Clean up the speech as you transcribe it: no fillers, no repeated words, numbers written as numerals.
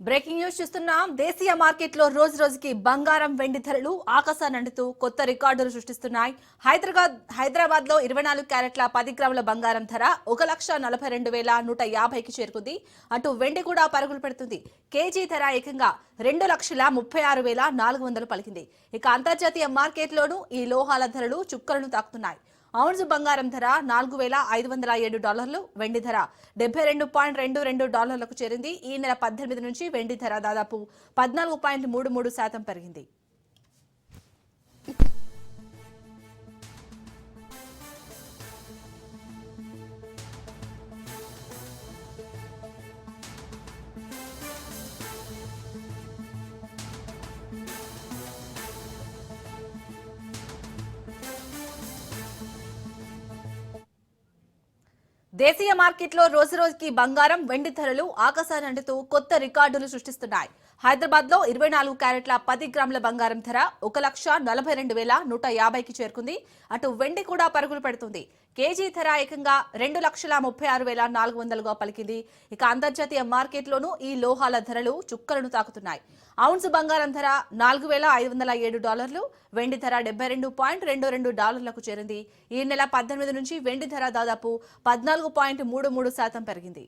Breaking news చూస్తున్నాం. దేశీయ మార్కెట్లో రోజు రోజుకి బంగారం వెండి ధరలు ఆకాశాన్ని అంటుతూ కొత్త రికార్డులు సృష్టిస్తున్నాయి. హైదరాబాద్ లో 24 క్యారెట్ల 10 గ్రాముల బంగారం ధర 1,42,150కి చేరుకుంది. అటు వెండి కూడా పరుగులు పెడుతుంది. కేజీ ధర ఏకంగా 2,36,400 పలికింది. ఇక అంతర్జాతీయ మార్కెట్లోనూ ఈ లోహాల ధరలు చుక్కలను తాకుతున్నాయి. ఔన్స్ బంగారం ధర $4,507, వెండి ధర $72.22లకు చేరింది. ఈ నెల 18 నుంచి వెండి ధర దాదాపు 14.33% పెరిగింది. దేశీయ మార్కెట్లో రోజు రోజుకి బంగారం వెండి ధరలు ఆకాశాన్ని అంటుతూ కొత్త రికార్డులు సృష్టిస్తున్నాయి. హైదరాబాద్ లో 24 క్యారెట్ల 10 గ్రాముల బంగారం ధర 1,42,150కి చేరుకుంది. అటు వెండి కూడా పరుగులు పెడుతుంది. కేజీ ధర ఏకంగా 2,36,400గా పలికింది. ఇక అంతర్జాతీయ మార్కెట్లోనూ ఈ లోహాల ధరలు చుక్కలను తాకుతున్నాయి. ఔన్స్ బంగారం ధర $4,507, వెండి ధర $72.22లకు చేరింది. ఈ నెల 18 నుంచి వెండి ధర దాదాపు 14.33% పెరిగింది.